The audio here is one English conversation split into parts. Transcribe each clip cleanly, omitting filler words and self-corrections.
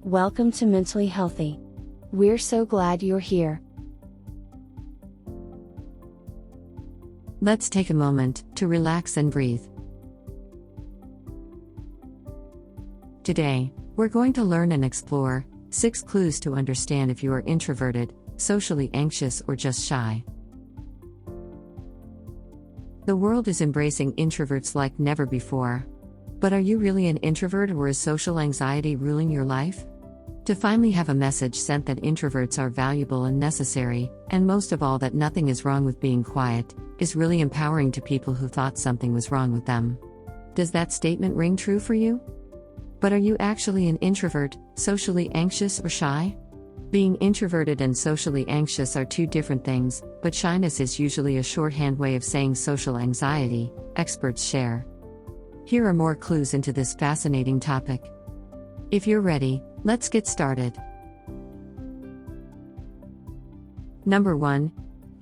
Welcome to Mentally Healthy. We're so glad you're here. Let's take a moment to relax and breathe. Today, we're going to learn and explore 6 clues to understand if you are introverted, socially anxious, or just shy. The world is embracing introverts like never before. But are you really an introvert, or is social anxiety ruling your life? To finally have a message sent that introverts are valuable and necessary, and most of all that nothing is wrong with being quiet, is really empowering to people who thought something was wrong with them. Does that statement ring true for you? But are you actually an introvert, socially anxious, or shy? Being introverted and socially anxious are 2 different things, but shyness is usually a shorthand way of saying social anxiety, experts share. Here are more clues into this fascinating topic. If you're ready, let's get started. Number 1.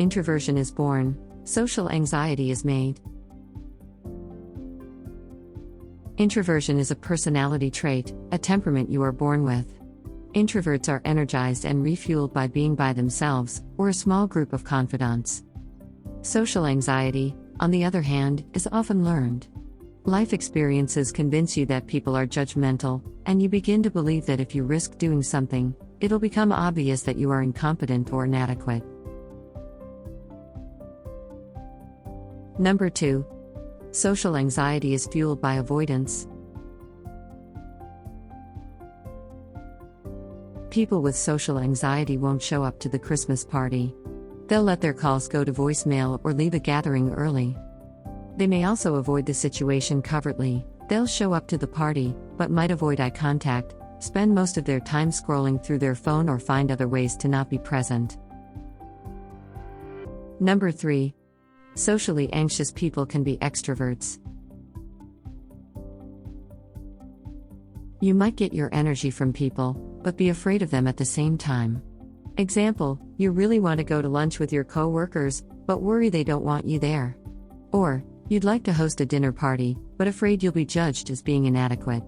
Introversion is born, social anxiety is made. Introversion is a personality trait, a temperament you are born with. Introverts are energized and refueled by being by themselves, or a small group of confidants. Social anxiety, on the other hand, is often learned. Life experiences convince you that people are judgmental, and you begin to believe that if you risk doing something, it'll become obvious that you are incompetent or inadequate. Number 2. Social anxiety is fueled by avoidance. People with social anxiety won't show up to the Christmas party. They'll let their calls go to voicemail or leave a gathering early. They may also avoid the situation covertly. They'll show up to the party, but might avoid eye contact, spend most of their time scrolling through their phone, or find other ways to not be present. Number 3. Socially anxious people can be extroverts. You might get your energy from people, but be afraid of them at the same time. Example, you really want to go to lunch with your co-workers, but worry they don't want you there. Or, you'd like to host a dinner party, but afraid you'll be judged as being inadequate.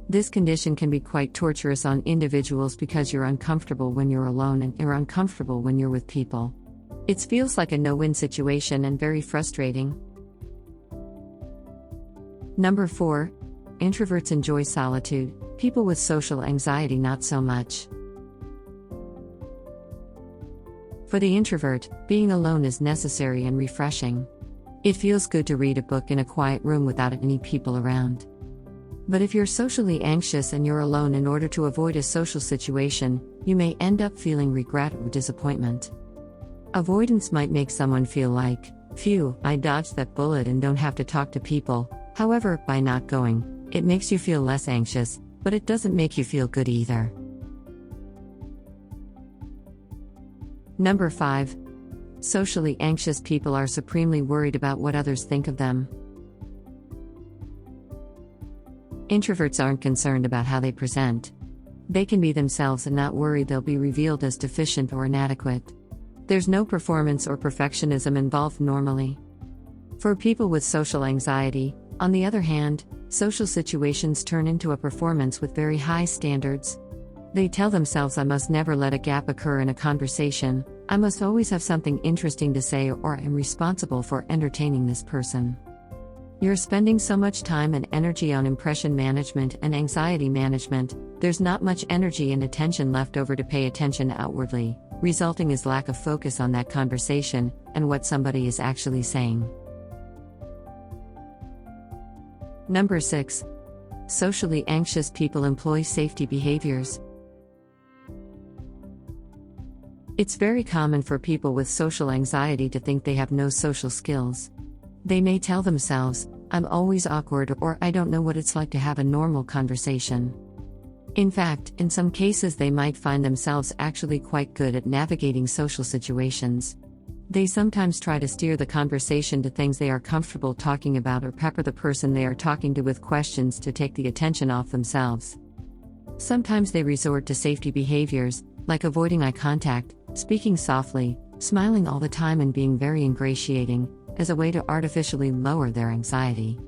This condition can be quite torturous on individuals because you're uncomfortable when you're alone and you're uncomfortable when you're with people. It feels like a no-win situation and very frustrating. Number 4. Introverts enjoy solitude. People with social anxiety not so much. For the introvert, being alone is necessary and refreshing. It feels good to read a book in a quiet room without any people around. But if you're socially anxious and you're alone in order to avoid a social situation, you may end up feeling regret or disappointment. Avoidance might make someone feel like, phew, I dodged that bullet and don't have to talk to people. However, by not going, it makes you feel less anxious, but it doesn't make you feel good either. Number 5. Socially anxious people are supremely worried about what others think of them. Introverts aren't concerned about how they present. They can be themselves and not worry they'll be revealed as deficient or inadequate. There's no performance or perfectionism involved normally. For people with social anxiety, on the other hand, social situations turn into a performance with very high standards. They tell themselves, I must never let a gap occur in a conversation, I must always have something interesting to say, or I am responsible for entertaining this person. You're spending so much time and energy on impression management and anxiety management, there's not much energy and attention left over to pay attention outwardly, resulting is lack of focus on that conversation and what somebody is actually saying. Number 6. Socially anxious people employ safety behaviors. It's very common for people with social anxiety to think they have no social skills. They may tell themselves, I'm always awkward, or I don't know what it's like to have a normal conversation. In fact, in some cases they might find themselves actually quite good at navigating social situations. They sometimes try to steer the conversation to things they are comfortable talking about, or pepper the person they are talking to with questions to take the attention off themselves. Sometimes they resort to safety behaviors, like avoiding eye contact, speaking softly, smiling all the time, and being very ingratiating, as a way to artificially lower their anxiety.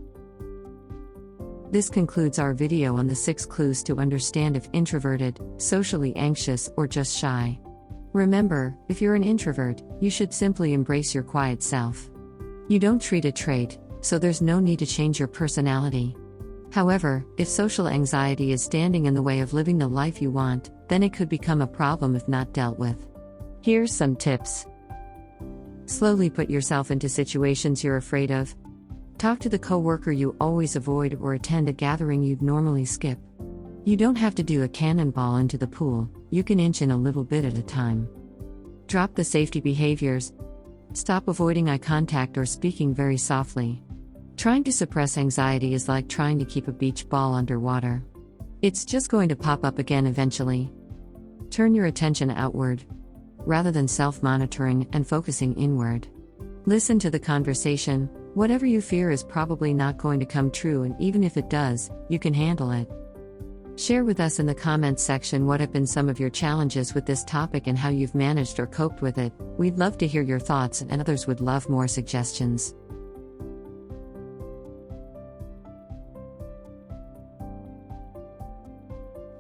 This concludes our video on the 6 clues to understand if introverted, socially anxious, or just shy. Remember, if you're an introvert, you should simply embrace your quiet self. You don't treat a trait, so there's no need to change your personality. However, if social anxiety is standing in the way of living the life you want, then it could become a problem if not dealt with. Here's some tips. Slowly put yourself into situations you're afraid of. Talk to the coworker you always avoid or attend a gathering you'd normally skip. You don't have to do a cannonball into the pool, you can inch in a little bit at a time. Drop the safety behaviors. Stop avoiding eye contact or speaking very softly. Trying to suppress anxiety is like trying to keep a beach ball underwater. It's just going to pop up again eventually. Turn your attention outward, rather than self-monitoring and focusing inward. Listen to the conversation. Whatever you fear is probably not going to come true, and even if it does, you can handle it. Share with us in the comments section what have been some of your challenges with this topic and how you've managed or coped with it. We'd love to hear your thoughts, and others would love more suggestions.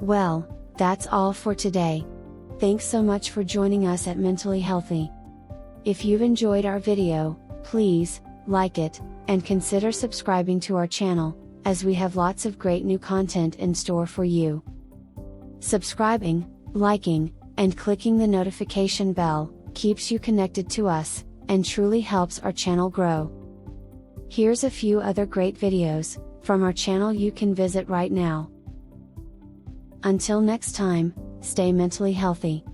Well, that's all for today. Thanks so much for joining us at Mentally Healthy. If you've enjoyed our video, please like it, and consider subscribing to our channel, as we have lots of great new content in store for you. Subscribing, liking, and clicking the notification bell keeps you connected to us, and truly helps our channel grow. Here's a few other great videos from our channel you can visit right now. Until next time, stay mentally healthy.